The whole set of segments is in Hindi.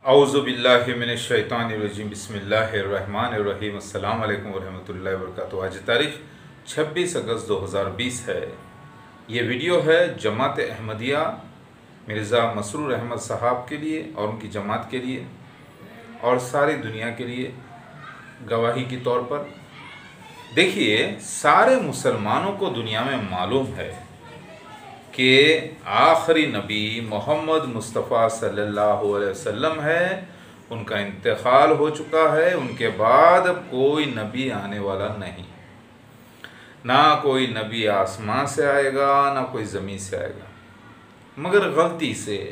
औज़ुबिल्लाहि मिनश्शैतानिर्रजीम बिस्मिल्लाहिर्रहमानिर्रहीम अस्सलाम वालेकुम वरहमतुल्लाहि वबरकातुहू। आज तारीख़ 26 अगस्त 2020 है। ये वीडियो है जमात अहमदिया मिर्ज़ा मसरूर अहमद साहब के लिए और उनकी जमात के लिए और सारी दुनिया के लिए गवाही के तौर पर। देखिए, सारे मुसलमानों को दुनिया में मालूम है कि आखिरी नबी मोहम्मद मुस्तफ़ा सल्लल्लाहु अलैहि वसल्लम है। उनका इंतकाल हो चुका है। उनके बाद कोई नबी आने वाला नहीं। ना कोई नबी आसमान से आएगा, ना कोई ज़मीन से आएगा। मगर गलती से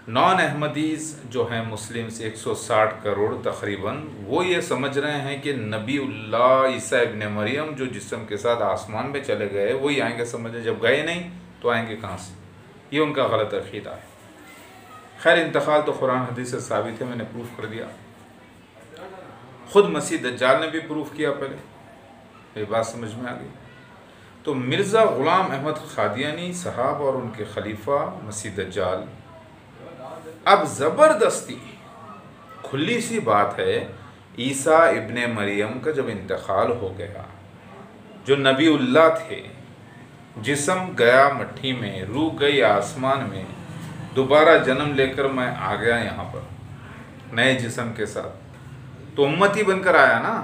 नॉन अहमदीज़ जो हैं मुस्लिम्स 160 करोड़ तकरीबन, वो ये समझ रहे हैं कि नबीउल्लाह ईसा इब्न मरियम जो जिस्म के साथ आसमान में चले गए वही आएंगे। समझे, जब गए नहीं तो आएंगे कहाँ से? ये उनका गलत अक़ीदा है। खैर, इंतकाल तो कुरान हदीस से साबित है, मैंने प्रूफ कर दिया। ख़ुद मसीह दज्जाल ने भी प्रूफ किया। पहले ये बात समझ में आ गई। तो मिर्ज़ा ग़ुलाम अहमद क़ादियानी साहब और उनके खलीफा मसीह दज्जाल अब ज़बरदस्ती, खुली सी बात है, ईसा इब्ने मरियम का जब इंतकाल हो गया, जो नबीउल्लाह थे, जिस्म गया मट्टी में, रूह गई आसमान में, दोबारा जन्म लेकर मैं आ गया यहाँ पर नए जिस्म के साथ, तो उम्मत ही बनकर आया ना।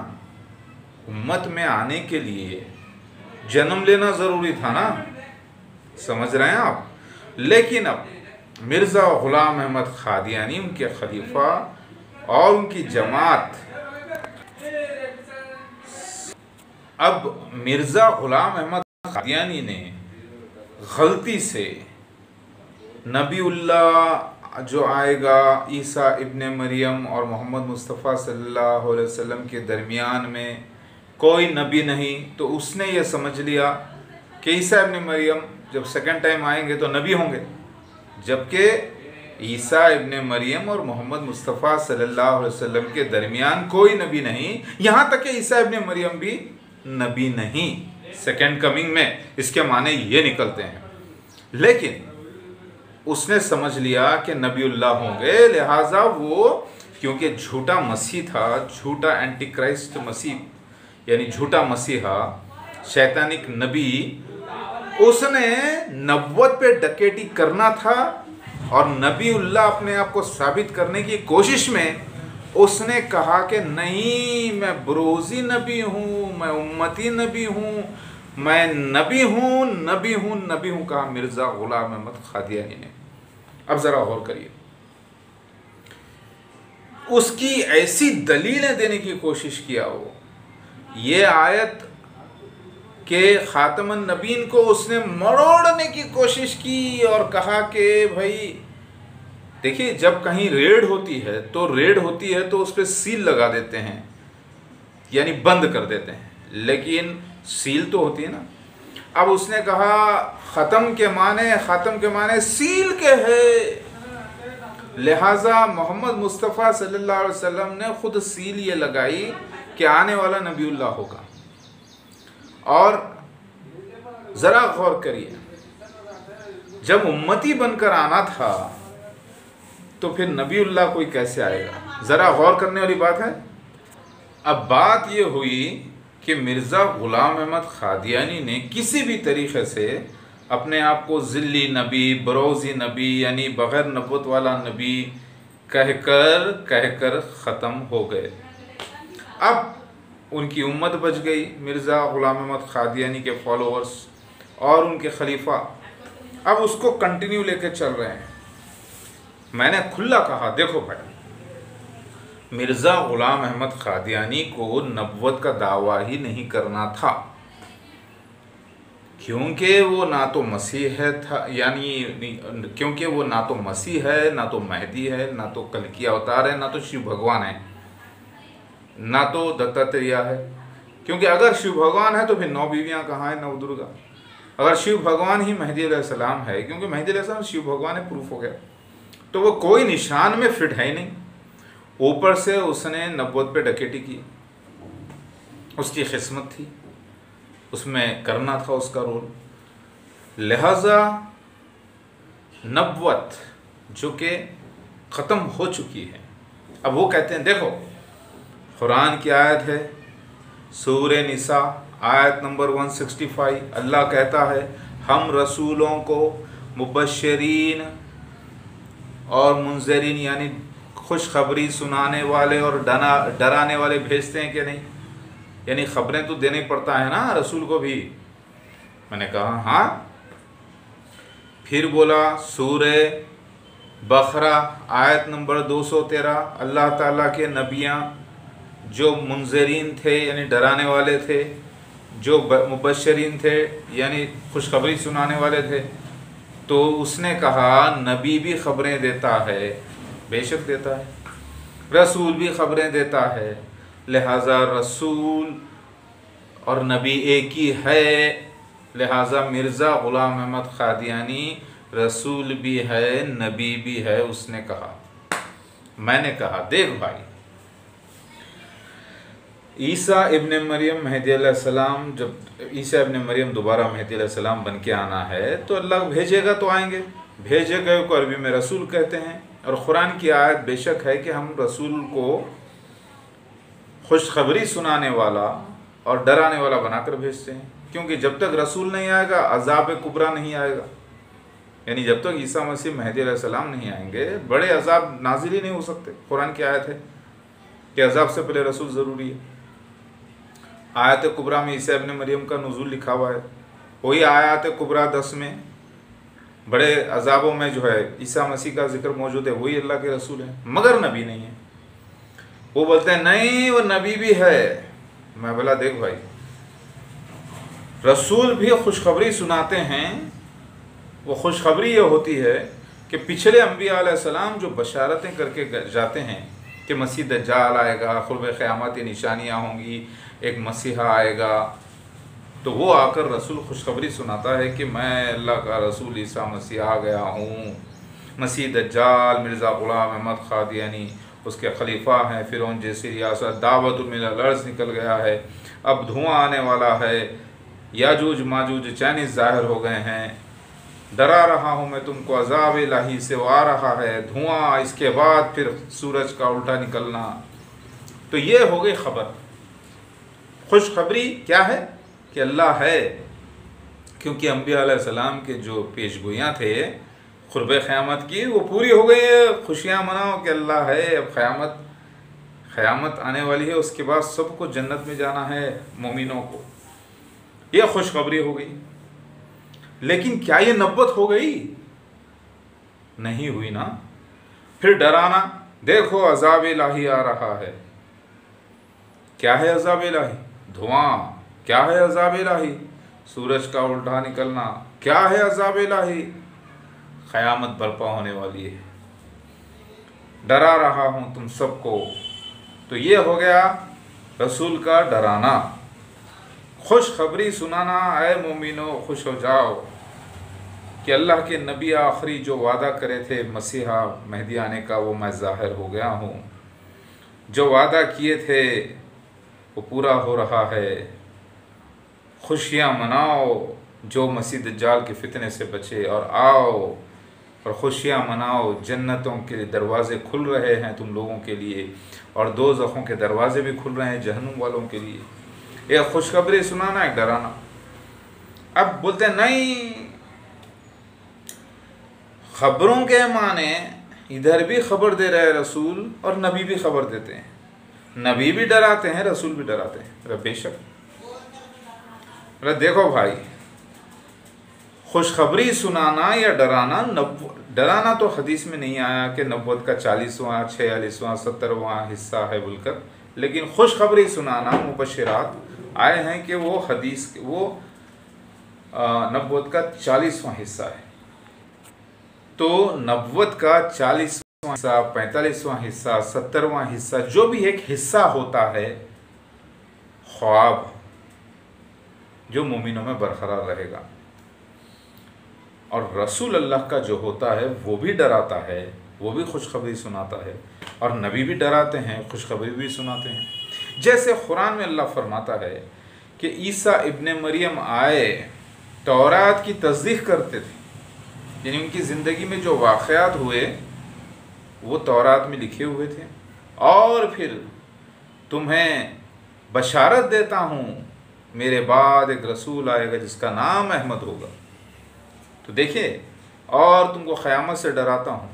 उम्मत में आने के लिए जन्म लेना ज़रूरी था ना, समझ रहे हैं आप। लेकिन अब मिर्ज़ा ग़ुलाम अहमद क़ादियानी, उनके खलीफा और उनकी जमात, अब मिर्ज़ा ग़ुलाम अहमद क़ादियानी ने गलती से नबीउल्लाह जो आएगा ईसा इब्ने मरियम और मोहम्मद मुस्तफ़ा सल्लल्लाहु अलैहि वसल्लम के दरमियान में कोई नबी नहीं, तो उसने ये समझ लिया कि ईसा इब्ने मरियम जब सेकंड टाइम आएंगे तो नबी होंगे, जबकि ईसा इब्ने मरियम और मोहम्मद मुस्तफ़ा सल्लल्लाहु अलैहि वसल्लम के दरमियान कोई नबी नहीं। यहाँ तक कि ईसा इब्ने मरियम भी नबी नहीं सेकंड कमिंग में। इसके माने ये निकलते हैं। लेकिन उसने समझ लिया कि नबीउल्लाह होंगे, लिहाजा वो, क्योंकि झूठा मसीह था, झूठा एंटी क्राइस्ट मसीह यानी झूठा मसीहा, शैतानिक नबी, उसने नबुव्वत पे डकैती करना था और नबीउल्लाह अपने आप को साबित करने की कोशिश में उसने कहा कि नहीं, मैं बरोज़ी नबी हूँ, मैं उम्मती नबी हूँ, मैं नबी हूँ, नबी हूँ, नबी हूँ, कहा मिर्ज़ा ग़ुलाम अहमद क़ादियानी ने। अब ज़रा गौर करिए, उसकी ऐसी दलीलें देने की कोशिश किया। वो ये आयत के ख़ातमुन नबीन को उसने मरोड़ने की कोशिश की और कहा कि भाई देखिए, जब कहीं रेड होती है तो उस पर सील लगा देते हैं, यानी बंद कर देते हैं, लेकिन सील तो होती है ना। अब उसने कहा ख़त्म के माने सील के है, लिहाजा मोहम्मद मुस्तफ़ा सल्लल्लाहु अलैहि वसल्लम ने ख़ुद सील ये लगाई कि आने वाला नबीउल्लाह होगा। और ज़रा गौर करिए, जब उम्मती बनकर आना था तो फिर नबीउल्लाह कोई कैसे आएगा? ज़रा गौर करने वाली बात है। अब बात ये हुई कि मिर्ज़ा ग़ुलाम अहमद क़ादियानी ने किसी भी तरीक़े से अपने आप को ज़िल्ली नबी, बरोज़ी नबी, यानी बग़ैर नबूवत वाला नबी कहकर ख़त्म हो गए। अब उनकी उम्मत बच गई, मिर्ज़ा ग़ुलाम अहमद क़ादियानी के फॉलोअर्स और उनके खलीफा अब उसको कंटिन्यू लेके चल रहे हैं। मैंने खुला कहा, देखो भाई, मिर्ज़ा ग़ुलाम अहमद क़ादियानी को नबुव्वत का दावा ही नहीं करना था, क्योंकि वो ना तो मसीह है था, यानी क्योंकि वो ना तो मसीह है, ना तो महदी है, ना तो कल्कि अवतार है, ना तो शिव भगवान है, ना तो दत्तात्रेय है। क्योंकि अगर शिव भगवान है तो फिर 9 बीवियाँ कहाँ है, 9 दुर्गा। अगर शिव भगवान ही मेहदी अलैहिस्सलाम है, क्योंकि मेहदी अलैहिस्सलाम शिव भगवान है, प्रूफ हो गया, तो वो कोई निशान में फिट है ही नहीं। ऊपर से उसने नबुव्वत पे डकैती की, उसकी किस्मत थी, उसमें करना था उसका रोल। लिहाजा नबुव्वत जो कि ख़त्म हो चुकी है। अब वो कहते हैं, देखो कुरान की आयत है सूरे निसा आयत नंबर 165, अल्लाह कहता है हम रसूलों को मुबश्शिरीन और मुंज़िरीन यानी खुशखबरी सुनाने वाले और डराने वाले भेजते हैं कि नहीं, यानी ख़बरें तो देने पड़ता है ना रसूल को भी। मैंने कहा हाँ। फिर बोला सूरे बकरा आयत नंबर 213, अल्लाह ताला के नबियाँ जो मुंज़िरीन थे यानी डराने वाले थे, जो मुबश्शिरीन थे यानी खुशखबरी सुनाने वाले थे, तो उसने कहा नबी भी ख़बरें देता है, बेशक देता है, रसूल भी ख़बरें देता है, लिहाजा रसूल और नबी एक ही है। लिहाजा मिर्ज़ा ग़ुलाम अहमद क़ादियानी रसूल भी है नबी भी है, उसने कहा। मैंने कहा देख भाई, ईसा इब्ने मरियम मेहदी अलैहिस्सलाम, जब ईसा इब्ने मरियम दोबारा मेहदी अलैहिस्सलाम बन के आना है तो अल्लाह भेजेगा तो आएंगे, भेजे गए को अरबी में रसूल कहते हैं। और कुरान की आयत बेशक है कि हम रसूल को खुशखबरी सुनाने वाला और डराने वाला बनाकर भेजते हैं, क्योंकि जब तक रसूल नहीं आएगा अज़ाब कुबरा नहीं आएगा। यानी जब तक ईसा मसीह मेहदी अलैहिस्सलाम नहीं आएंगे बड़े अज़ाब नाजिल ही नहीं हो सकते। कुरान की आयत है कि अज़ाब से पहले रसूल ज़रूरी है। आयत कुबरा में ईसा इब्ने मरियम का नुज़ूल लिखा हुआ है, वही आयत कुबरा 10 में बड़े अज़ाबों में जो है ईसा मसीह का जिक्र मौजूद है, वही अल्लाह के रसूल हैं, मगर नबी नहीं है। वो बोलते हैं नहीं वो नबी भी है। मैं बोला देख भाई, रसूल भी खुशखबरी सुनाते हैं, वो खुशखबरी ये होती है कि पिछले अम्बिया अलैहिस्सलाम जो बशारतें करके जाते हैं कि मसीह दज्जाल आएगा, क़ुर्ब क़यामत की निशानियाँ होंगी, एक मसीहा आएगा, तो वो आकर रसूल खुशखबरी सुनाता है कि मैं अल्लाह का रसूल ईसा मसीह आ गया हूँ। मसीह दज्जाल मिर्ज़ा ग़ुलाम अहमद क़ादियानी उसके खलीफा हैं, फ़िरौन जैसी रियासत दावतुल मिनल अर्ज़ निकल गया है, अब धुआं आने वाला है, याजूज माजूज चाइनीज़ ज़ाहिर हो गए हैं, डरा रहा हूँ मैं तुमको अज़ाब इलाही से, वो आ रहा है धुआं, इसके बाद फिर सूरज का उल्टा निकलना। तो ये हो गई खबर। खुशखबरी क्या है कि अल्लाह है, क्योंकि अम्बिया अलैहिस्सलाम के जो पेशगोइयाँ थे क़ुर्ब क़यामत की वो पूरी हो गई है। खुशियाँ मनाओ कि अल्लाह है, अब क़यामत आने वाली है, उसके बाद सबको जन्नत में जाना है मोमिनों को। यह खुशखबरी हो गई। लेकिन क्या ये नब्बत हो गई? नहीं हुई ना। फिर डराना, देखो अज़ाब इलाही आ रहा है। क्या है अज़ाब इलाही? धुआं। क्या है अज़ाब इलाही? सूरज का उल्टा निकलना। क्या है अज़ाब इलाही? क़यामत बर्पा होने वाली है। डरा रहा हूँ तुम सबको। तो ये हो गया रसूल का डराना। खुशखबरी सुनाना, ऐ मोमिनो खुश हो जाओ कि अल्लाह के नबी आखिरी जो वादा करे थे मसीहा मेहदी आने का, वो मैं ज़ाहिर हो गया हूँ। जो वादा किए थे वो पूरा हो रहा है। खुशियाँ मनाओ जो मसीह दज्जाल के फितने से बचे, और आओ और खुशियाँ मनाओ, जन्नतों के दरवाज़े खुल रहे हैं तुम लोगों के लिए, और दोज़खों के दरवाज़े भी खुल रहे हैं जहन्नुम वालों के लिए। एक खुशखबरी सुनाना, एक डराना। अब बोलते हैं नहीं, खबरों के माने इधर भी खबर दे रहे रसूल और नबी भी खबर देते हैं। नबी भी डराते हैं, रसूल भी डराते हैं। बेशक देखो भाई, खुशखबरी सुनाना या डराना, डराना तो हदीस में नहीं आया कि नब्वत का 40वां 46वां 70वां हिस्सा है बोलकर, लेकिन खुशखबरी सुनाना मुबश्शिरात आए हैं कि वो हदीस वो नब्वत का 40वां हिस्सा है। तो नब्वत का 40वां हिस्सा, 45वां हिस्सा, 70वां हिस्सा, जो भी एक हिस्सा होता है ख्वाब, जो मोमिनों में बरकरार रहेगा। और रसूल अल्लाह का जो होता है वो भी डराता है, वो भी खुशखबरी सुनाता है, और नबी भी डराते हैं, खुशखबरी भी सुनाते हैं। जैसे कुरान में अल्लाह फरमाता है कि ईसा इब्ने मरियम आए, तौरात की तस्दीक करते थे, यानी उनकी ज़िंदगी में जो वाक़यात हुए वो तौरात में लिखे हुए थे, और फिर तुम्हें बशारत देता हूँ मेरे बाद एक रसूल आएगा जिसका नाम अहमद होगा। तो देखिए, और तुमको क़यामत से डराता हूँ,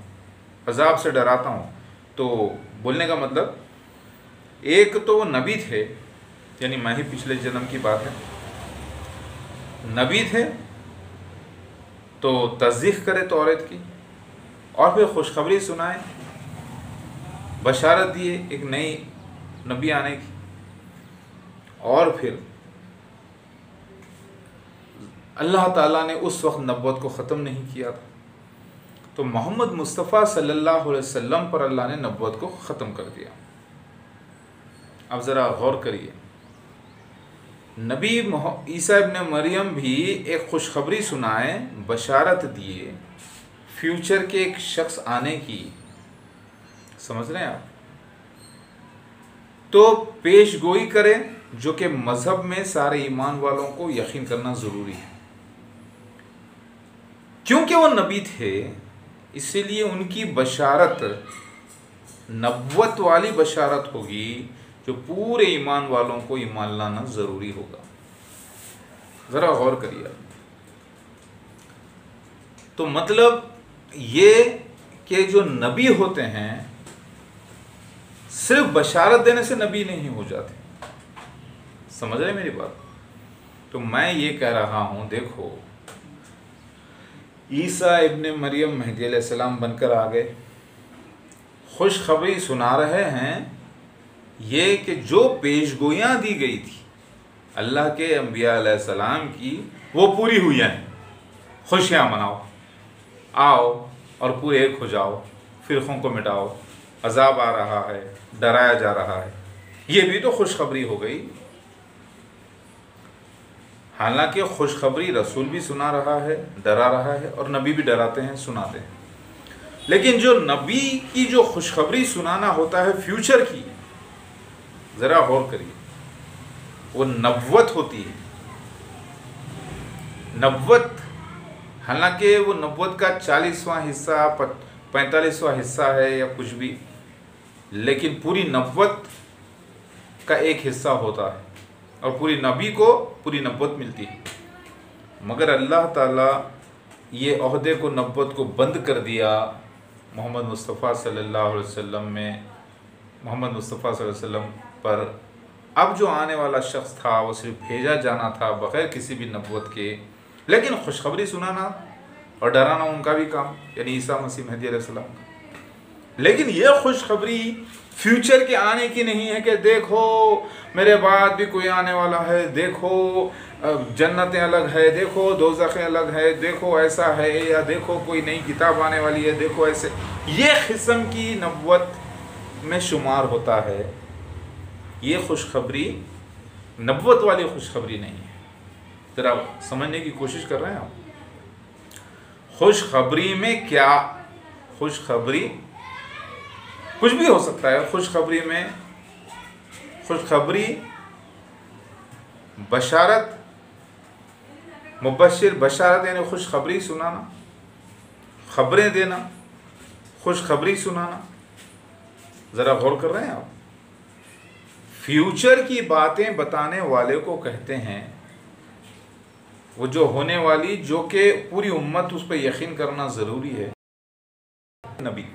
अज़ाब से डराता हूँ। तो बोलने का मतलब, एक तो वो नबी थे, यानी मैं ही पिछले जन्म की बात है, नबी थे तो तस्दीक़ करे तौरात की, और फिर खुशखबरी सुनाए, बशारत दिए एक नई नबी आने की, और फिर अल्लाह ताला ने उस वक्त नबुव्वत को ख़त्म नहीं किया था, तो मोहम्मद मुस्तफ़ा सल्लल्लाहु अलैहि वसल्लम पर अल्लाह ने नबुव्वत को ख़त्म कर दिया। अब ज़रा गौर करिए, नबी ईसा इब्न मरियम भी एक खुशखबरी सुनाए, बशारत दिए फ्यूचर के एक शख्स आने की, समझ रहे हैं आप, तो पेशगोई करें जो कि मज़हब में सारे ईमान वालों को यकीन करना ज़रूरी है। क्योंकि वो नबी थे इसीलिए उनकी बशारत नबुव्वत वाली बशारत होगी जो पूरे ईमान वालों को ईमान लाना ज़रूरी होगा। ज़रा गौर करिए। तो मतलब ये कि जो नबी होते हैं सिर्फ बशारत देने से नबी नहीं हो जाते, समझ रहे मेरी बात। तो मैं ये कह रहा हूँ, देखो ईसा इब्न मरियम मेहदी अलैहिस्सलाम बनकर आ गए, खुशखबरी सुना रहे हैं ये कि जो पेशगोइयाँ दी गई थी अल्लाह के अंबिया अलैहिस्सलाम की वो पूरी हुई हैं। खुशियाँ मनाओ, आओ और पूरे एक हो जाओ, फ़िरक़ों को मिटाओ, अज़ाब आ रहा है, डराया जा रहा है, ये भी तो खुशखबरी हो गई। हालांकि खुशखबरी रसूल भी सुना रहा है, डरा रहा है, और नबी भी डराते हैं, सुनाते हैं, लेकिन जो नबी की जो खुशखबरी सुनाना होता है फ्यूचर की, ज़रा गौर करिए, वो नबुव्वत होती है। नबुव्वत, हालांकि वो नबुव्वत का 40वां हिस्सा 45वां हिस्सा है या कुछ भी, लेकिन पूरी नबुव्वत का एक हिस्सा होता है और पूरी नबी को पूरी नबुव्वत मिलती है। मगर अल्लाह ताला ये ओहदे को, नबुव्वत को बंद कर दिया मोहम्मद मुस्तफ़ा सल्लल्लाहु अलैहि वसल्लम में। मोहम्मद मुस्तफ़ा सल्लल्लाहु अलैहि वसल्लम पर अब जो आने वाला शख्स था वो सिर्फ भेजा जाना था बग़ैर किसी भी नबुव्वत के, लेकिन खुशखबरी सुनाना और डराना उनका भी काम, यानी ईसा मसीह मेहदी अलैहिस्सलाम का। लेकिन ये खुशखबरी फ्यूचर के आने की नहीं है कि देखो मेरे बाद भी कोई आने वाला है, देखो जन्नतें अलग है, देखो दोज़खें अलग है, देखो ऐसा है, या देखो कोई नई किताब आने वाली है, देखो ऐसे। ये किस्म की नबुव्वत में शुमार होता है। ये खुशखबरी नबुव्वत वाली खुशखबरी नहीं है। ज़रा समझने की कोशिश कर रहे हैं आप। खुशखबरी में क्या, खुशखबरी कुछ भी हो सकता है। खुशखबरी में, खुशखबरी, बशारत, मुबश्शिर, बशारत यानी खुशखबरी सुनाना, खबरें देना, खुशखबरी सुनाना। ज़रा गौर कर रहे हैं आप। फ्यूचर की बातें बताने वाले को कहते हैं, वो जो होने वाली, जो कि पूरी उम्मत उस पर यकीन करना ज़रूरी है, नबी।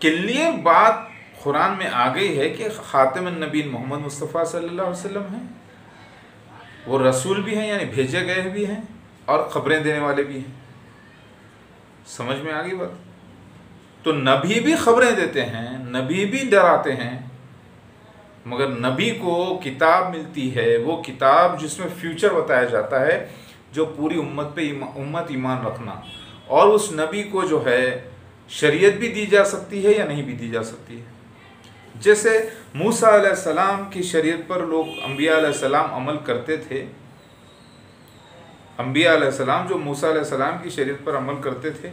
क्लियर बात कुरान में आ गई है कि ख़ातिमुन नबीय्यीन मोहम्मद मुस्तफ़ा सल्लल्लाहु अलैहि वसल्लम हैं। वो रसूल भी हैं, यानी भेजे गए भी हैं, और ख़बरें देने वाले भी हैं। समझ में आ गई बात। तो नबी भी ख़बरें देते हैं, नबी भी डराते हैं, मगर नबी को किताब मिलती है, वो किताब जिसमें फ्यूचर बताया जाता है, जो पूरी उम्मत पे उम्मत ईमान रखना, और उस नबी को जो है शरीयत भी दी जा सकती है या नहीं भी दी जा सकती है। जैसे मूसा अलैहिस्सलाम की शरीयत पर लोग, अंबिया अलैहिस्सलाम अमल करते थे। अंबिया अलैहिस्सलाम जो मूसा अलैहिस्सलाम की शरीयत पर अमल करते थे,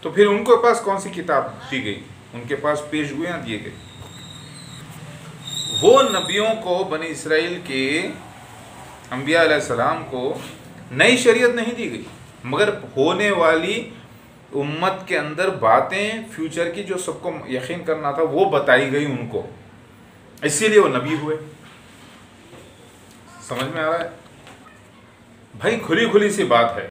तो फिर उनके पास कौन सी किताब दी गई? उनके पास पेशगोइयाँ दिए गए। वो नबियों को, बनी इसराइल के अंबिया अलैहिस्सलाम को नई शरीयत नहीं दी गई, मगर होने वाली उम्मत के अंदर बातें फ्यूचर की जो सबको यकीन करना था वो बताई गई उनको, इसीलिए वो नबी हुए। समझ में आ रहा है भाई? खुली खुली सी बात है।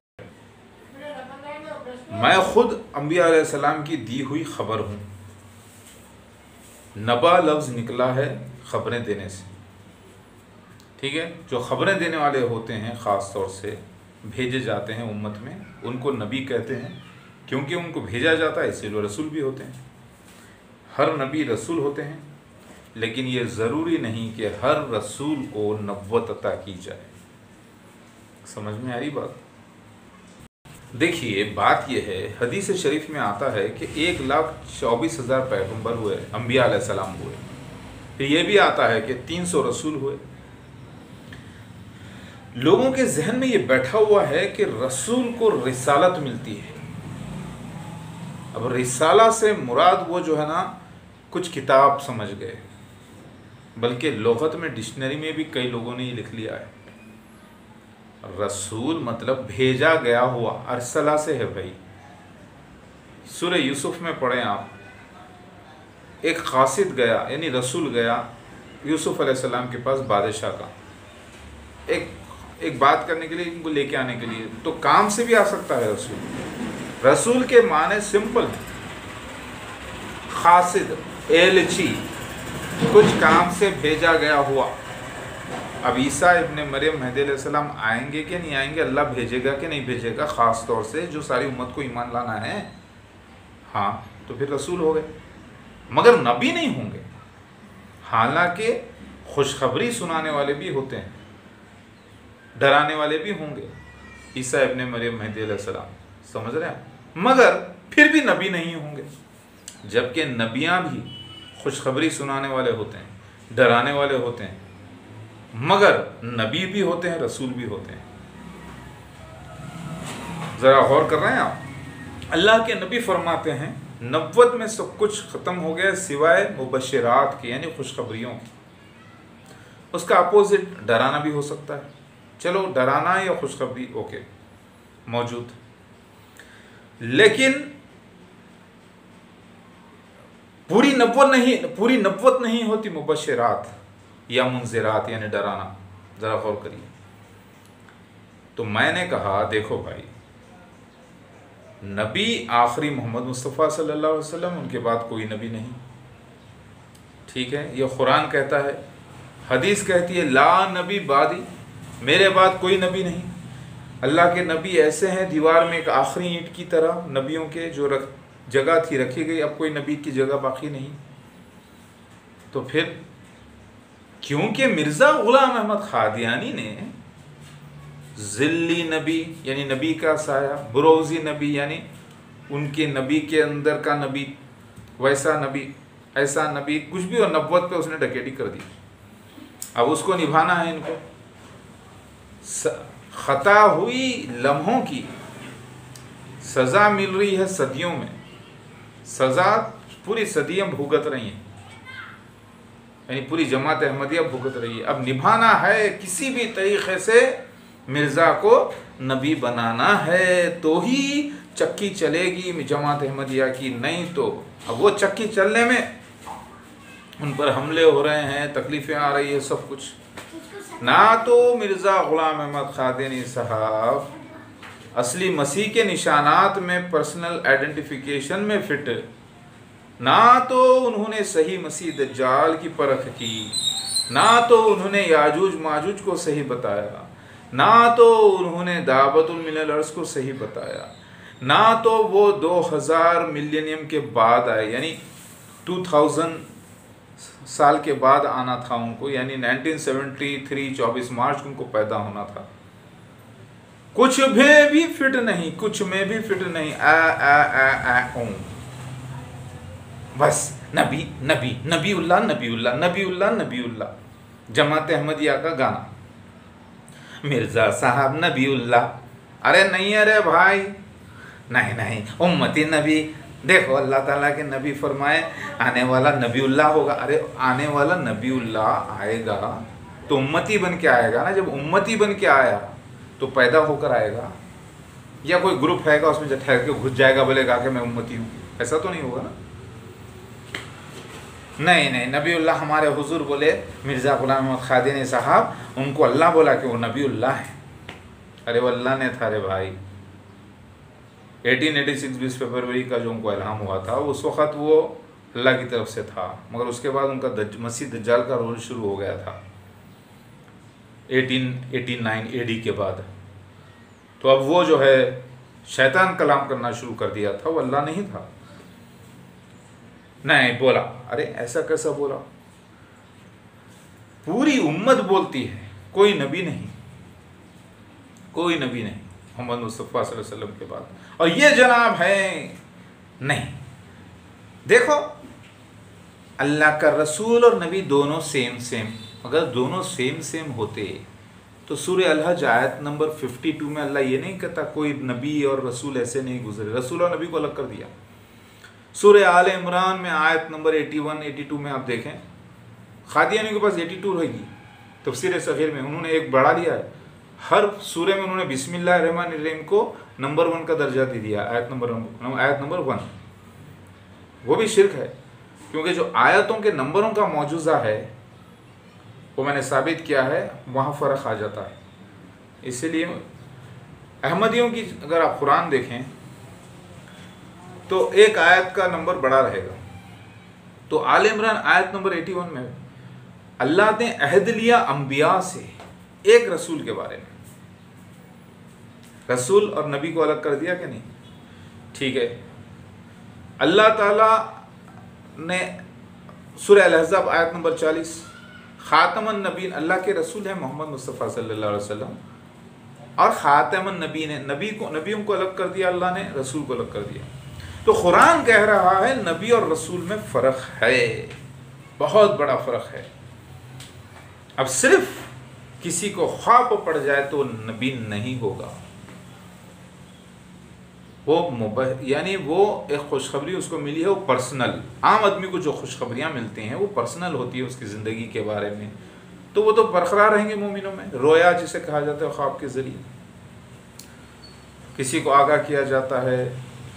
मैं खुद अंबिया अलैहिस्सलाम की दी हुई खबर हूँ। नबा लफ्ज़ निकला है खबरें देने से, ठीक है? जो खबरें देने वाले होते हैं ख़ास तौर से भेजे जाते हैं उम्मत में, उनको नबी कहते हैं, क्योंकि उनको भेजा जाता है, इसलिए वो रसूल भी होते हैं। हर नबी रसूल होते हैं, लेकिन ये ज़रूरी नहीं कि हर रसूल को नबुव्वत अता की जाए। समझ में आ रही बात? देखिए बात यह है, हदीस शरीफ में आता है कि 1,24,000 पैगम्बर हुए, अंबिया अलैहिस्सलाम हुए। फिर ये भी आता है कि 300 रसूल हुए। लोगों के जहन में ये बैठा हुआ है कि रसूल को रिसालत मिलती है। अब रिसाला से मुराद वो जो है ना, कुछ किताब समझ गए, बल्कि लुग़त में डिक्शनरी में भी कई लोगों ने ये लिख लिया है, रसूल मतलब भेजा गया हुआ, अरसला से है भाई। सूरह यूसुफ में पढ़ें आप, एक कासिद गया, यानी रसूल गया यूसुफ अलैहिस्सलाम के पास बादशाह का, एक बात करने के लिए, इनको लेके आने के लिए। तो काम से भी आ सकता है रसूल। रसूल के माने सिंपल है, कासिद, एलची, कुछ काम से भेजा गया हुआ। अब ईसा इब्ने मरियम महदी अलैहिस्सलाम आएंगे कि नहीं आएंगे, अल्लाह भेजेगा कि नहीं भेजेगा, ख़ास तौर से जो सारी उम्मत को ईमान लाना है, हाँ, तो फिर रसूल हो गए, मगर नबी नहीं होंगे। हालांकि खुशखबरी सुनाने वाले भी होते हैं, डराने वाले भी होंगे, ईसा इब्ने मरियम महदी अलैहिस्सलाम, समझ रहे हैं, मगर फिर भी नबी नहीं होंगे। जबकि नबियाँ भी खुशखबरी सुनाने वाले होते हैं, डराने वाले होते हैं, मगर नबी भी होते हैं, रसूल भी होते हैं। ज़रा गौर कर रहे हैं आप? अल्लाह के नबी फरमाते हैं नबुव्वत में सब कुछ ख़त्म हो गया सिवाय मुबश्शिरात के, यानी खुशखबरियों की। उसका अपोजिट डराना भी हो सकता है, चलो डराना या खुशखबरी ओके मौजूद, लेकिन पूरी नबुव्वत नहीं होती मुबश्शिरात या मुंज़िरात, यानी डराना। ज़रा गौर करिए। तो मैंने कहा देखो भाई, नबी आखिरी मोहम्मद मुस्तफ़ा सल्लल्लाहु अलैहि वसल्लम, उनके बाद कोई नबी नहीं, ठीक है? ये कुरान कहता है, हदीस कहती है ला नबी बादी, मेरे बाद कोई नबी नहीं। अल्लाह के नबी ऐसे हैं दीवार में एक आखिरी ईंट की तरह, नबियों के जो जगह थी रखी गई, अब कोई नबी की जगह बाकी नहीं। तो फिर क्योंकि मिर्ज़ा ग़ुलाम अहमद क़ादियानी ने ज़िल्ली नबी यानी नबी का साया, बुरोज़ी नबी यानी उनके नबी के अंदर का नबी, वैसा नबी, ऐसा नबी, कुछ भी, और नबुव्वत पे उसने डकैती कर दी। अब उसको निभाना है इनको। ख़ता हुई लम्हों की सज़ा मिल रही है सदियों में, सज़ा पूरी सदियाँ भुगत रही हैं, यानी पूरी जमात अहमदिया भुगत रही है। अब निभाना है किसी भी तरीक़े से, मिर्ज़ा को नबी बनाना है, तो ही चक्की चलेगी जमात अहमदिया की, नहीं तो अब वो चक्की चलने में उन पर हमले हो रहे हैं, तकलीफ़ें आ रही है, सब कुछ। ना तो मिर्ज़ा ग़ुलाम अहमद क़ादियानी साहब असली मसीह के निशानात में, पर्सनल आइडेंटिफिकेशन में फिट, ना तो उन्होंने सही मसीह दज्जाल की परख की, ना तो उन्होंने याजूज माजूज को सही बताया, ना तो उन्होंने दावतुल मिनल अर्ज़ को सही बताया, ना तो वो 2000 मिलेनियम के बाद आए, यानी 2000 साल के बाद आना था उनको, यानी 1973 24 मार्च को उनको पैदा होना था। कुछ में भी फिट नहीं, कुछ में भी फिट नहीं, बस नबी नबी नबीउल्लाह नबीउल्लाह नबीउल्लाह नबीउल्लाह। जमात अहमदिया का गाना, मिर्ज़ा साहब नबीउल्लाह, अरे नहीं, अरे भाई नहीं नहीं, उम्मती नबी, देखो अल्लाह ताला के नबी फरमाए आने वाला नबीउल्लाह होगा। अरे आने वाला नबीउल्लाह आएगा तो उम्मती बन के आएगा ना, जब उम्मती बन के आया तो पैदा होकर आएगा। या कोई ग्रुप हैगा उसमें जो ठहर के घुस जाएगा, बोलेगा कि मैं उम्मती हूँ? ऐसा तो नहीं होगा ना। नहीं नहीं, नबीउल्लाह हमारे हुजूर बोले, मिर्ज़ा ग़ुलाम अहमद क़ादियानी साहब, उनको अल्लाह बोला कि वो नबीउल्लाह है। अरे वो अल्लाह ने था रे भाई। 1886 20 फरवरी का जो उनको इल्हाम हुआ था, उस वक़्त वो अल्लाह की तरफ से था, मगर उसके बाद उनका मसीह दज्जाल का रोल शुरू हो गया था 1889 AD के बाद। तो अब वो जो है शैतान कलाम करना शुरू कर दिया था, वो अल्लाह नहीं था। नहीं बोला, अरे ऐसा कैसा बोला? पूरी उम्मत बोलती है, कोई नबी नहीं, कोई नबी नहीं मोहम्मद मुस्तफ़ा सल्लल्लाहु अलैहि वसल्लम के बाद। और ये जनाब है नहीं। देखो, अल्लाह का रसूल और नबी दोनों सेम सेम, अगर दोनों सेम सेम होते तो सूरह अल-हज आयत नंबर 52 में अल्लाह ये नहीं कहता कोई नबी और रसूल ऐसे नहीं गुजरे, रसूल और नबी को अलग कर दिया। सूरह आल इमरान में आयत नंबर 81 82 में आप देखें, क़ादियानी के पास 82 रहेगी तफसीर सग़ीर में, उन्होंने एक बढ़ा लिया है। हर सूरे में उन्होंने बिस्मिल्लाहिर्रहमानिर्रहीम को नंबर 1 का दर्जा दे दिया, आयत नंबर 1। वो भी शिर्क है, क्योंकि जो आयतों के नंबरों का मौजूज़ा है वो मैंने साबित किया है, वहाँ फ़र्क आ जाता है। इसलिए अहमदियों की अगर आप कुरान देखें तो एक आयत का नंबर बड़ा रहेगा। तो आल इमरान आयत नंबर 81 में अल्लाह ने अहद लिया अंबिया से एक रसूल के बारे में, रसूल और नबी को अलग कर दिया कि नहीं? ठीक है। अल्लाह ताला ने सूरह अल-अहज़ाब आयत नंबर 40, ख़ातमुन नबीन, अल्लाह के रसूल है मोहम्मद मुस्तफ़ा सल्लल्लाहु अलैहि वसल्लम, और ख़ातमुन नबीन है, नबियों को अलग कर दिया अल्लाह ने, रसूल को अलग कर दिया। तो कुरान कह रहा है नबी और रसूल में फ़र्क है, बहुत बड़ा फ़र्क है। अब सिर्फ किसी को ख्वाब पड़ जाए तो नबी नहीं होगा, वो यानी वो एक खुशखबरी उसको मिली है, वो पर्सनल। आम आदमी को जो खुशखबरियाँ मिलती हैं वो पर्सनल होती है उसकी ज़िंदगी के बारे में, तो वो तो बरकरार रहेंगे मोमिनों में। रोया जिसे कहा जाता है, ख्वाब के ज़रिए किसी को आगाह किया जाता है,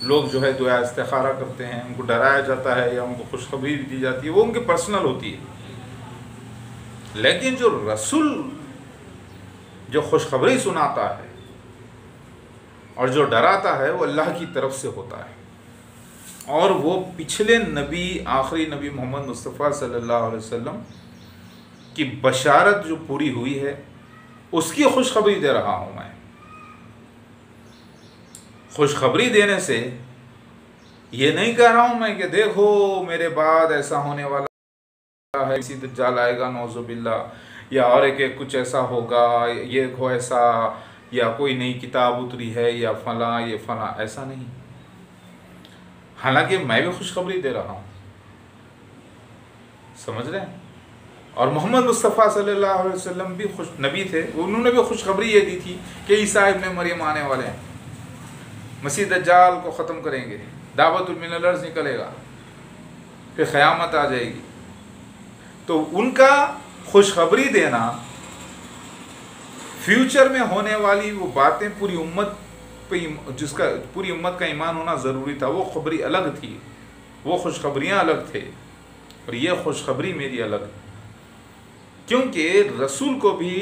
लोग जो है दुआ इस्तिखारा करते हैं, उनको डराया जाता है या उनको खुशखबरी दी जाती है, वो उनकी पर्सनल होती है। लेकिन जो रसूल जो खुशखबरी सुनाता है और जो डराता है वो अल्लाह की तरफ से होता है, और वो पिछले नबी आखिरी नबी मोहम्मद मुस्तफ़ा सल्लल्लाहु अलैहि वसल्लम की बशारत जो पूरी हुई है उसकी खुशखबरी दे रहा हूँ मैं। खुशखबरी देने से ये नहीं कह रहा हूँ मैं कि देखो मेरे बाद ऐसा होने वाला है, इसी दज्जाल आएगा नौज़ुबिल्ला, या और एक कुछ ऐसा होगा, ये हो ऐसा, या कोई नई किताब उतरी है, या फला ये फला, ऐसा नहीं। हालांकि मैं भी खुशखबरी दे रहा हूँ, समझ रहे हैं। और मोहम्मद मुस्तफ़ा सल्लल्लाहु अलैहि वसल्लम भी खुश नबी थे, उन्होंने भी खुशखबरी ये दी थी कि ईसा इब्न मरियम आने वाले हैं, मसीह दज्जाल को ख़त्म करेंगे, दावतुल मिनल अर्ज़ निकलेगा, फिर क़यामत आ जाएगी। तो उनका खुशखबरी देना, फ्यूचर में होने वाली वो बातें पूरी उम्मत पे, जिसका पूरी उम्मत का ईमान होना ज़रूरी था, वो खबरी अलग थी, वो खुशखबरियाँ अलग थे, और ये खुशखबरी मेरी अलग। क्योंकि रसूल को भी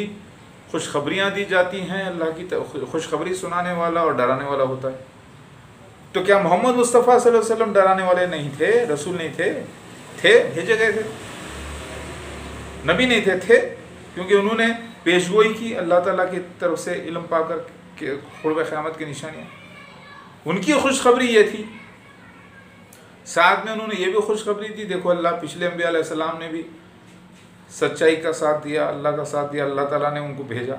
खुशखबरियाँ दी जाती हैं, अल्लाह की खुशखबरी सुनाने वाला और डराने वाला होता है। तो क्या मोहम्मद मुस्तफ़ा सल्लल्लाहु अलैहि वसल्लम डराने वाले नहीं थे, रसूल नहीं थे? थे, भेजे गए थे, नबी नहीं थे, क्योंकि उन्होंने पेशगोई की अल्लाह ताला की तरफ से इल्म पाकर के क़ुर्ब क़यामत की निशानियाँ, उनकी खुशखबरी ये थी। साथ में उन्होंने ये भी खुशखबरी दी, देखो अल्लाह पिछले अंबिया अलैहिस्सलाम ने भी सच्चाई का साथ दिया, अल्लाह का साथ दिया, अल्लाह ताला ने उनको भेजा।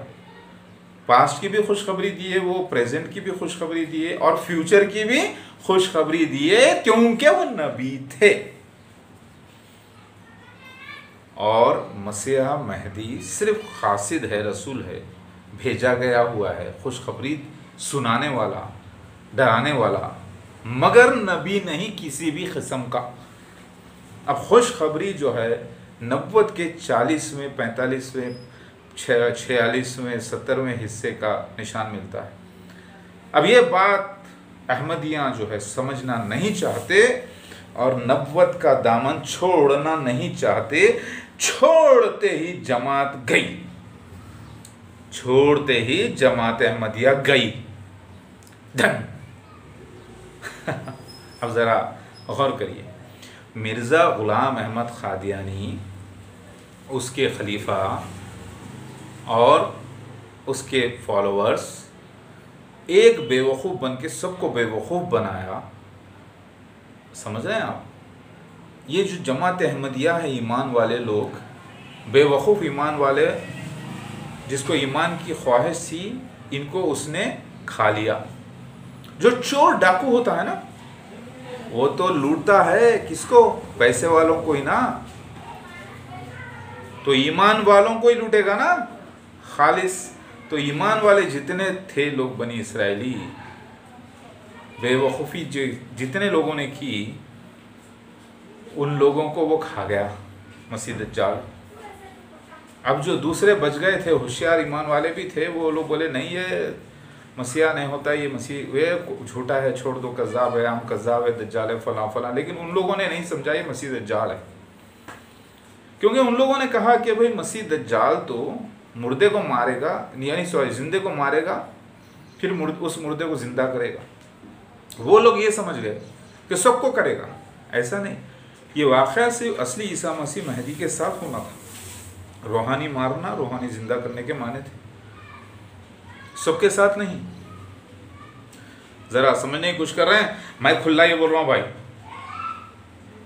पास्ट की भी खुशखबरी दी है, वो प्रेजेंट की भी खुशखबरी दी है, और फ्यूचर की भी खुशखबरी दी है, क्योंकि वो नबी थे। और मसीहा महदी सिर्फ कासिद है, रसूल है, भेजा गया हुआ है, खुशखबरी सुनाने वाला, डराने वाला, मगर नबी नहीं किसी भी किस्म का। अब खुशखबरी जो है नबुव्वत के 40वें 45वें 46वें 70वें हिस्से का निशान मिलता है। अब ये बात अहमदियाँ जो है समझना नहीं चाहते और नबुव्वत का दामन छोड़ना नहीं चाहते। छोड़ते ही जमात गई, छोड़ते ही जमात अहमदिया गई। धन अब ज़रा गौर करिए, मिर्ज़ा ग़ुलाम अहमद क़ादियानी, उसके खलीफा और उसके फॉलोअर्स एक बेवकूफ़ बन के सबको बेवकूफ़ बनाया। समझ रहे हैं आप? ये जो जमात अहमदिया है, ईमान वाले लोग, बेवकूफ़ ईमान वाले, जिसको ईमान की ख्वाहिश थी, इनको उसने खा लिया। जो चोर डाकू होता है ना, वो तो लूटता है किसको? पैसे वालों को ही ना, तो ईमान वालों को ही लूटेगा ना खालिस। तो ईमान वाले जितने थे लोग बनी इसराइली, बेवकूफ़ी जो जितने लोगों ने की, उन लोगों को वो खा गया मसीह दज्जाल। अब जो दूसरे बच गए थे, होशियार ईमान वाले भी थे, वो लोग बोले नहीं ये मसीहा नहीं होता, ये मसीह वे झूठा है, छोड़ दो, कज़्ज़ाब है, हम कज़्ज़ाब है, दज्जाल है, फलां फलां। लेकिन उन लोगों ने नहीं समझा ये मसीह दज्जाल है, क्योंकि उन लोगों ने कहा कि भाई मसीह दज्जाल तो मुर्दे को मारेगा, यानी जिंदे को मारेगा, फिर उस मुर्दे को जिंदा करेगा। वो लोग ये समझ गए कि सबको करेगा। ऐसा नहीं, ये वाक़या से असली ईसा मसीह महदी के साथ होना था। रूहानी मारना, रूहानी जिंदा करने के माने थे, सबके साथ नहीं। ज़रा समझने की कोशिश कर रहे हैं। मैं खुल्ला ये बोल रहा हूँ भाई,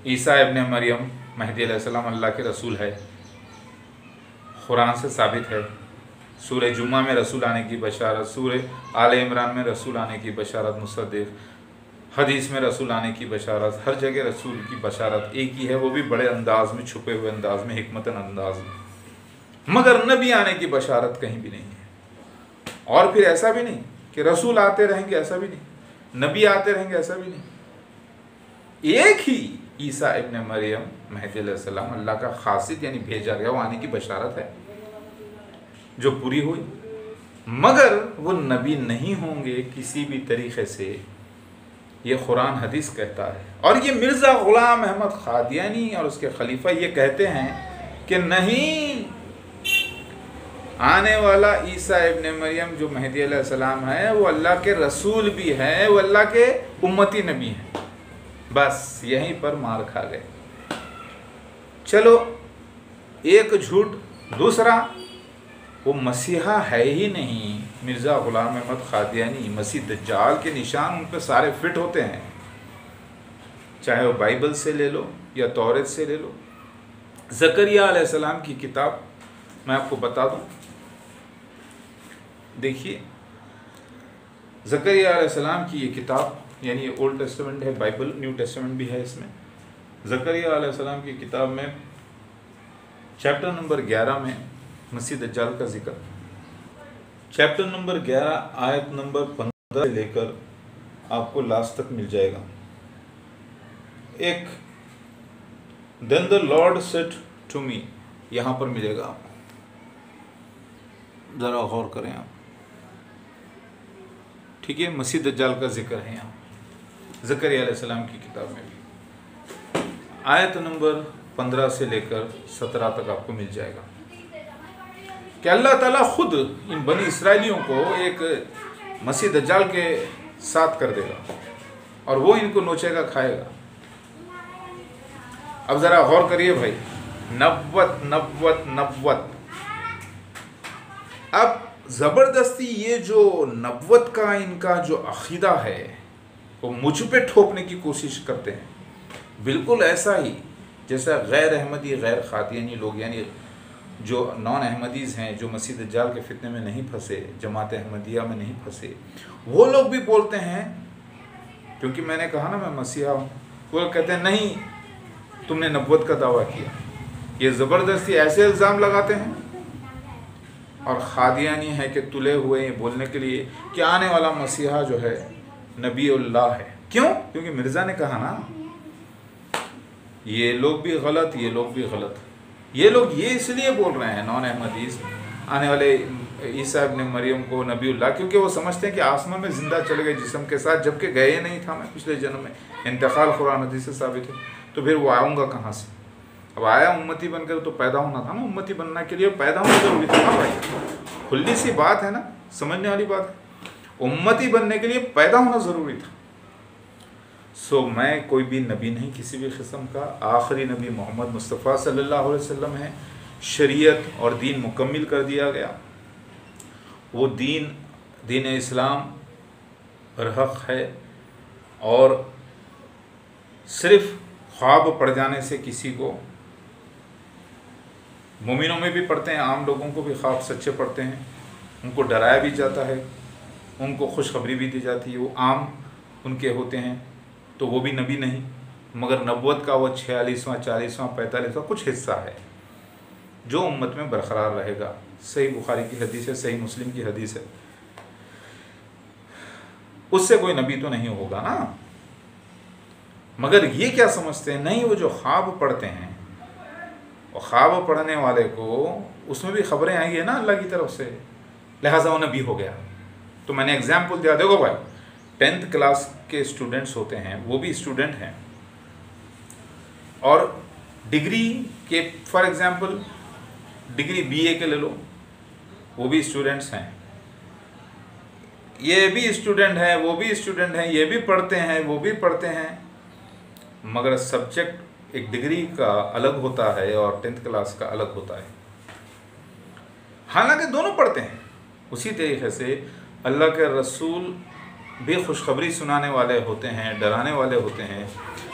ईसा इब्ने मरियम महदी अलैहिस्सलाम अल्लाह के रसूल है, कुरान से साबित है। सूरह जुम्मा में रसूल आने की बशारत, सूरह आले इमरान में रसूल आने की बशारत, मुसद्दिक़, हदीस में रसूल आने की बशारत, हर जगह रसूल की बशारत एक ही है, वो भी बड़े अंदाज में, छुपे हुए अंदाज में, हिकमतन अंदाज में। मगर नबी आने की बशारत कहीं भी नहीं है। और फिर ऐसा भी नहीं कि रसूल आते रहेंगे, ऐसा भी नहीं, नबी आते रहेंगे, ऐसा भी नहीं। एक ही ईसा इब्ने मरियम महदी अलैहिस्सलाम अल्लाह का खासिद, यानी भेजा गया, वो आने की बशारत है जो पूरी हुई। मगर वो नबी नहीं होंगे किसी भी तरीक़े से, ये कुरान हदीस कहता है। और ये मिर्ज़ा ग़ुलाम अहमद क़ादियानी और उसके खलीफा ये कहते हैं कि नहीं, आने वाला ईसा इब्ने मरियम जो महदी अलैहिस्सलाम है, वो अल्लाह के रसूल भी है, वो अल्लाह के उम्मती नबी हैं। बस यहीं पर मार खा गए। चलो, एक झूठ। दूसरा, वो मसीहा है ही नहीं। मिर्ज़ा ग़ुलाम अहमद क़ादियानी, मसीह दज्जाल के निशान उन पर सारे फिट होते हैं, चाहे वो बाइबल से ले लो या तौरेत से ले लो। ज़करिया अलैहिस्सलाम की किताब मैं आपको बता दूं, देखिए ज़करिया अलैहिस्सलाम की ये किताब, यानी ये ओल्ड टेस्टामेंट है, बाइबल न्यू टेस्टामेंट भी है इसमें। ज़करिया अलैहिस्सलाम की किताब में चैप्टर नंबर 11 में मसीह दज्जाल का जिक्र, चैप्टर नंबर 11 आयत नंबर 15 से लेकर आपको लास्ट तक मिल जाएगा। एक then the lord said to me, यहाँ पर मिलेगा आपको, ज़रा गौर करें आप, ठीक है। मसीह दज्जाल का जिक्र है यहाँ ज़करिया अलैहिस्सलाम की किताब में भी। आयत नंबर 15 से लेकर 17 तक आपको मिल जाएगा कि अल्लाह ताला खुद इन बनी इसराइलियों को एक मसीह दज्जाल के साथ कर देगा और वो इनको नोचेगा, खाएगा। अब ज़रा गौर करिए भाई, नब्वत नब्वत नब्वत। अब ज़बरदस्ती ये जो नब्वत का इनका जो अक़ीदा है, वो मुझ पे ठोकने की कोशिश करते हैं। बिल्कुल ऐसा ही जैसा गैर अहमदी, गैर क़ादियानी लोग, यानी जो नॉन अहमदीज़ हैं, जो मसीह दज्जाल के फितने में नहीं फंसे, जमात अहमदिया में नहीं फंसे, वो लोग भी बोलते हैं, क्योंकि मैंने कहा ना मैं मसीहा हूँ, वो कहते हैं नहीं, तुमने नब्वत का दावा किया। ये ज़बरदस्ती ऐसे इल्ज़ाम लगाते हैं। और क़ादियानी है कि तुले हुए बोलने के लिए कि आने वाला मसीहा जो है नबीउल्लाह है। क्यों? क्योंकि मिर्ज़ा ने कहा ना। ये लोग भी गलत, ये लोग भी गलत। ये लोग ये इसलिए बोल रहे हैं, नॉन अहमदीज़, आने वाले ईसा इब्न मरियम को नबीउल्लाह, क्योंकि वो समझते हैं कि आसमान में ज़िंदा चले गए जिस्म के साथ, जबकि गए नहीं था मैं पिछले जन्म में, इंतकाल कुरान हदीस से साबित है। तो फिर वो आऊँगा कहाँ से? अब आया उम्मती बनकर तो पैदा होना था ना, उम्मती बनने के लिए पैदा होना जरूरी था ना भाई। खुली सी बात है ना, समझने वाली बात है। उम्मती बनने के लिए पैदा होना ज़रूरी था। सो मैं कोई भी नबी नहीं किसी भी किस्म का, आखिरी नबी मोहम्मद मुस्तफ़ा सल्लल्लाहु अलैहि वसल्लम है। शरीयत और दीन मुकम्मिल कर दिया गया। वो दीन इस्लाम बरहक है, और सिर्फ ख्वाब पड़ जाने से किसी को, मोमिनों में भी पढ़ते हैं, आम लोगों को भी ख्वाब सच्चे पड़ते हैं, उनको डराया भी जाता है, उनको खुशखबरी भी दी जाती है, वो आम उनके होते हैं, तो वो भी नबी नहीं, मगर नबुव्वत का वो 46वां 40वां 45वां कुछ हिस्सा है जो उम्मत में बरकरार रहेगा। सही बुखारी की हदीस है, सही मुस्लिम की हदीस है। उससे कोई नबी तो नहीं होगा ना। मगर ये क्या समझते हैं, नहीं वो जो ख्वाब पढ़ते हैं, और ख्वाब पढ़ने वाले को उसमें भी खबरें आई है ना अल्लाह की तरफ से, लिहाजा वो नबी हो गया। तो मैंने एग्जाम्पल दिया, देखो भाई 10th क्लास के स्टूडेंट्स होते हैं, वो भी स्टूडेंट हैं, और डिग्री के फॉर एग्जाम्पल डिग्री BA के ले लो, वो भी स्टूडेंट्स हैं, ये भी स्टूडेंट हैं, वो भी स्टूडेंट हैं, ये भी पढ़ते हैं, वो भी पढ़ते हैं, मगर सब्जेक्ट एक डिग्री का अलग होता है और 10th क्लास का अलग होता है। हालांकि दोनों पढ़ते हैं। उसी तरीके से अल्लाह के रसूल भी खुशखबरी सुनाने वाले होते हैं, डराने वाले होते हैं,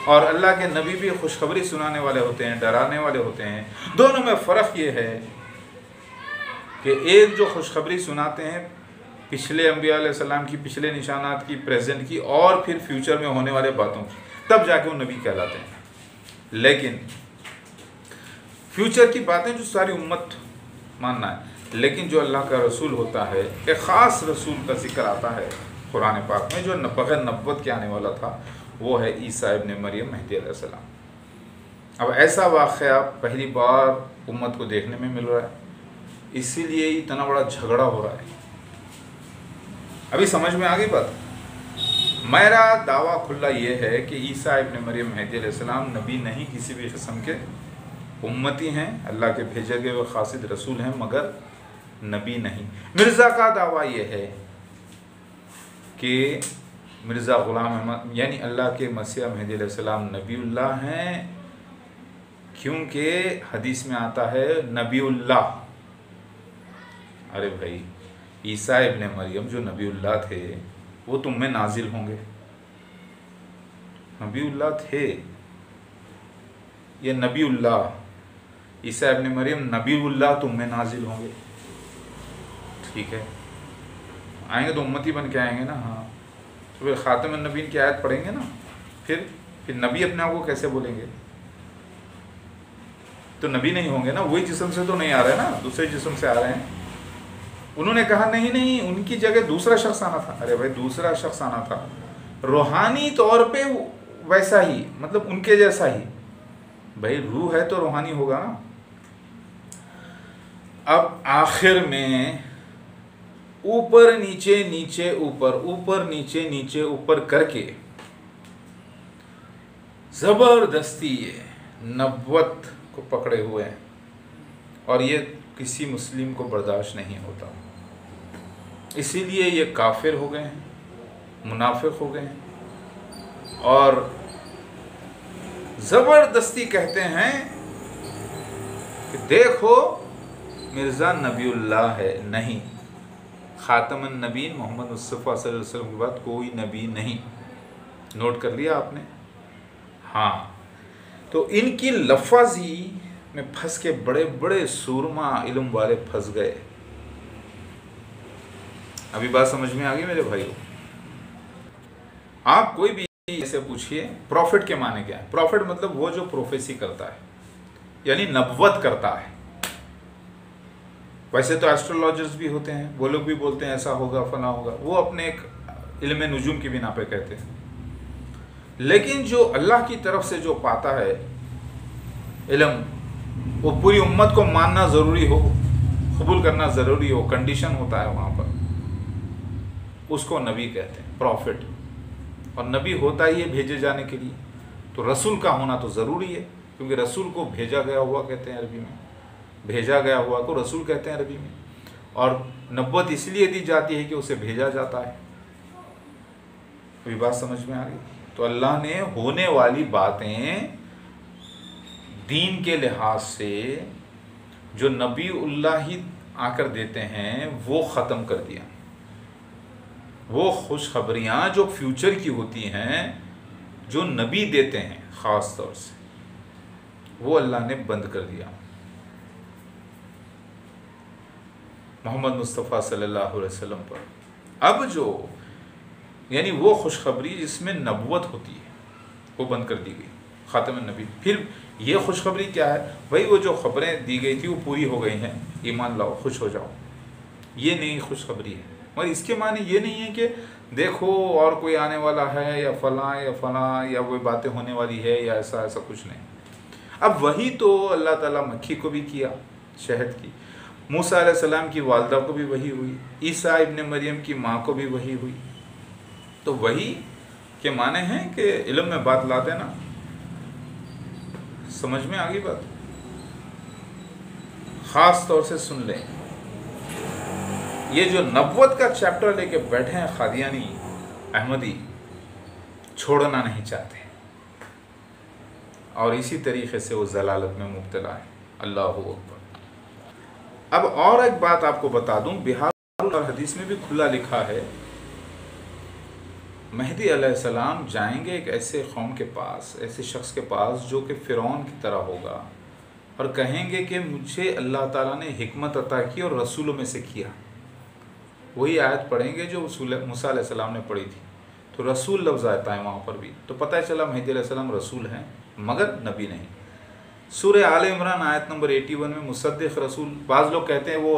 और अल्लाह के नबी भी खुशखबरी सुनाने वाले होते हैं, डराने वाले होते हैं। दोनों में फ़र्क ये है कि एक जो खुशखबरी सुनाते हैं पिछले अम्बिया अलैहिस्सलाम की, पिछले निशानात की, प्रेजेंट की, और फिर फ्यूचर में होने वाले बातों की, तब जाके वो नबी कहलाते हैं। लेकिन फ्यूचर की बातें जो सारी उम्मत मानना है, लेकिन जो अल्लाह का रसूल होता है, एक ख़ास रसूल का जिक्र आता है कुरान पाक में जो बग़ैर नबुव्वत के आने वाला था, वो है ईसा इब्न मरियम महदी अलैहिस्सलाम। अब ऐसा वाक़या पहली बार उम्मत को देखने में मिल रहा है, इसीलिए इतना बड़ा झगड़ा हो रहा है। अभी समझ में आ गई बात? मेरा दावा खुला ये है कि ईसा इब्न मरियम महदी अलैहिस्सलाम नबी नहीं किसी भी किस्म के, उम्मती हैं, अल्लाह के भेजे गए वो खासिद रसूल हैं, मगर नबी नहीं। मिर्ज़ा का दावा ये है कि मिर्ज़ा ग़ुलाम अहमद यानी अल्लाह के मसीह महदी अलैहिस्सलाम नबीउल्लाह हैं, क्योंकि हदीस में आता है नबीउल्लाह। अरे भाई, ईसा इब्न मरियम जो नबीउल्लाह थे वो तुम में नाजिल होंगे, नबीउल्लाह थे, ये नबीउल्लाह ईसा इब्न मरियम नबीउल्लाह तुम में नाजिल होंगे। ठीक है, आएंगे तो उम्मती बन के आएंगे ना। हाँ, तो फिर ख़ातमुन नबीय्यीन की आयत पढ़ेंगे ना, फिर नबी अपने आप को कैसे बोलेंगे? तो नबी नहीं होंगे ना, वही जिस्म से तो नहीं आ रहे ना, दूसरे जिस्म से आ रहे हैं। उन्होंने कहा नहीं नहीं, उनकी जगह दूसरा शख्स आना था। अरे भाई, दूसरा शख्स आना था, रूहानी तौर पे वैसा ही, मतलब उनके जैसा ही। भाई रूह है तो रूहानी होगा ना। अब आखिर में ऊपर नीचे नीचे ऊपर, ऊपर नीचे नीचे ऊपर करके ज़बरदस्ती ये नबुव्वत को पकड़े हुए हैं, और ये किसी मुस्लिम को बर्दाश्त नहीं होता। इसीलिए ये काफिर हो गए हैं, मुनाफिक हो गए हैं, और ज़बरदस्ती कहते हैं कि देखो मिर्ज़ा नबीउल्लाह है। नहीं, ख़ातमुन नबीय्यीन मोहम्मद मुस्तफ़ा सल्लल्लाहु अलैहि वसल्लम के बाद कोई नबी नहीं। नोट कर लिया आपने? हाँ, तो इनकी लफ्ज़ी में फंस के बड़े बड़े सूरमा इल्म वाले फंस गए। अभी बात समझ में आ गई मेरे भाइयों? आप कोई भी ऐसे पूछिए प्रॉफिट के माने क्या है। प्रॉफिट मतलब वो जो प्रोफेसी करता है, यानी नबुव्वत करता है। वैसे तो एस्ट्रोलॉजर्स भी होते हैं, वो लोग भी बोलते हैं ऐसा होगा फला होगा, वो अपने एक इल्म नुजूम की बिना पे कहते हैं। लेकिन जो अल्लाह की तरफ से जो पाता है इल्म, वो पूरी उम्मत को मानना ज़रूरी हो, कबूल करना ज़रूरी हो, कंडीशन होता है वहाँ पर, उसको नबी कहते हैं, प्रॉफिट। और नबी होता ही है भेजे जाने के लिए, तो रसूल का होना तो ज़रूरी है, क्योंकि रसूल को भेजा गया हुआ कहते हैं अरबी में, भेजा गया हुआ को रसूल कहते हैं अरबी में। और नबुव्वत इसलिए दी जाती है कि उसे भेजा जाता है। अभी बात समझ में आ गई? तो अल्लाह ने होने वाली बातें दीन के लिहाज से जो नबीउल्लाह ही आकर देते हैं वो ख़त्म कर दिया। वो खुशखबरियाँ जो फ्यूचर की होती हैं, जो नबी देते हैं ख़ास तौर से, वो अल्लाह ने बंद कर दिया। मोहम्मद मुस्तफ़ा सल्लल्लाहु अलैहि वसल्लम पर अब जो यानी वो खुशखबरी जिसमें नबुव्वत होती है वो बंद कर दी गई, ख़ातमुन नबी। फिर ये खुशखबरी क्या है भाई? वो जो खबरें दी गई थी वो पूरी हो गई हैं, ईमान लाओ, खुश हो जाओ, ये नई खुशखबरी है। मगर इसके माने ये नहीं है कि देखो और कोई आने वाला है या फलां या कोई बातें होने वाली है या ऐसा ऐसा कुछ नहीं। अब वही तो अल्लाह ताला मक्खी को भी किया, शहद की, मूसा अलैहिस्सलाम की वालदा को भी वही हुई, ईसा इब्न मरियम की माँ को भी वही हुई। तो वही के माने हैं कि इल्म में बात लाते ना, समझ में आ गई बात? ख़ास तौर से सुन लें, ये जो नबुव्वत का चैप्टर लेके बैठे हैं कादियानी अहमदी, छोड़ना नहीं चाहते और इसी तरीके से वो ज़लालत में मुब्तला है। अल्लाहु अकबर। अब और एक बात आपको बता दूं, बिहार और हदीस में भी खुला लिखा है, मेहदी अलैहिस्सलाम जाएंगे एक ऐसे कौम के पास, ऐसे शख्स के पास जो कि फ़िरौन की तरह होगा, और कहेंगे कि मुझे अल्लाह ताला ने हिकमत अता की और रसूलों में से किया। वही आयत पढ़ेंगे जो मूसा अलैहिस्सलाम ने पढ़ी थी, तो रसूल लफ्ज़ आता है वहाँ पर भी, तो पता चला मेहदी अलैहिस्सलाम रसूल हैं मगर नबी नहीं। सूरह आल इमरान आयत नंबर 81 में मुसद्दिक़ रसूल, बाज़ लोग कहते हैं वो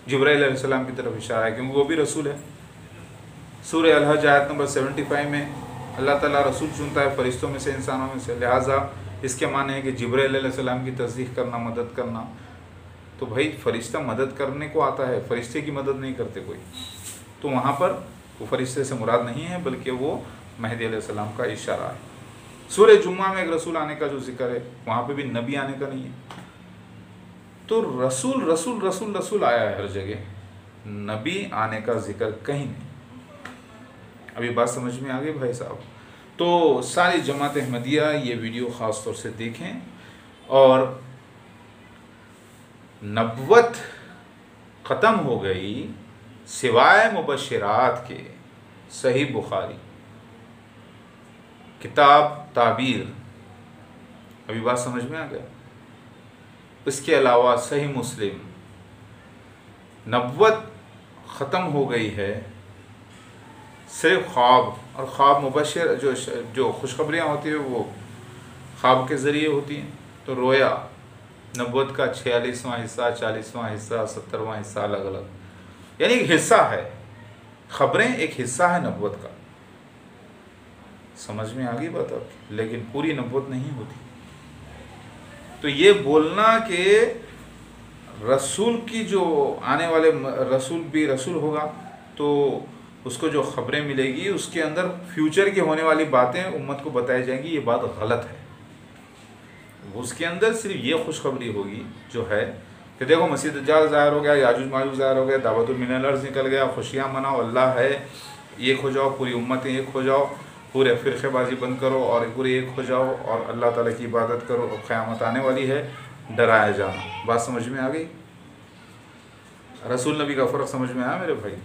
जिब्राइल अलैहिस्सलाम की तरफ इशारा है क्योंकि वो भी रसूल है। सूरह अल-हज आयत नंबर 75 में अल्लाह ताला रसूल चुनता है फरिश्तों में से, इंसानों में से, लिहाजा इसके माने हैं कि जिब्राइल अलैहिस्सलाम की तस्दीक़ करना, मदद करना। तो भाई फरिश्ता मदद करने को आता है, फरिश्ते की मदद नहीं करते कोई। तो वहाँ पर वो फरिश्ते से मुराद नहीं है बल्कि वो मेहदी अलैहिस्सलाम का इशारा है। सूरह जुम्मा में एक रसूल आने का जो जिक्र है, वहाँ पे भी नबी आने का नहीं है। तो रसूल रसूल रसूल रसूल आया है हर जगह, नबी आने का जिक्र कहीं नहीं। अभी बात समझ में आ गई भाई साहब? तो सारी जमात अहमदिया ये वीडियो ख़ास तौर से देखें। और नबुव्वत ख़त्म हो गई सिवाय मुबश्शिरात के। सही बुखारी किताब ताबीर, अभी बात समझ में आ गया? इसके अलावा सही मुस्लिम, नबुव्वत ख़त्म हो गई है, सिर्फ ख्वाब, और ख्वाब मुबश्शिर जो खुशखबरियाँ होती है वो ख्वाब के ज़रिए होती हैं। तो रोया नबुव्वत का 46वां हिस्सा, 40वां हिस्सा, 70वां हिस्सा अलग अलग, यानी एक हिस्सा है, ख़बरें एक हिस्सा है नबुव्वत का। समझ में आ गई बात आपकी? लेकिन पूरी नबुव्वत नहीं होती। तो ये बोलना कि रसूल की जो आने वाले रसूल भी रसूल होगा तो उसको जो ख़बरें मिलेगी उसके अंदर फ्यूचर की होने वाली बातें उम्मत को बताई जाएंगी, ये बात गलत है। उसके अंदर सिर्फ ये खुशखबरी होगी जो है कि देखो मसीह दज्जाल ज़ाहिर हो गया, याजूज माजूज ज़ाहिर हो गया, दावतुल मिनल अर्ज़ निकल गया, खुशियाँ मनाओ, अल्लाह है, एक हो जाओ, पूरी उम्मतें एक हो जाओ, पूरे फ़िरक़ेबाज़ी बंद करो और पूरे एक हो जाओ और अल्लाह ताला की इबादत करो, अब क़यामत आने वाली है, डराया जाना। बात समझ में आ गई? रसूल नबी का फ़र्क समझ में आया मेरे भाई?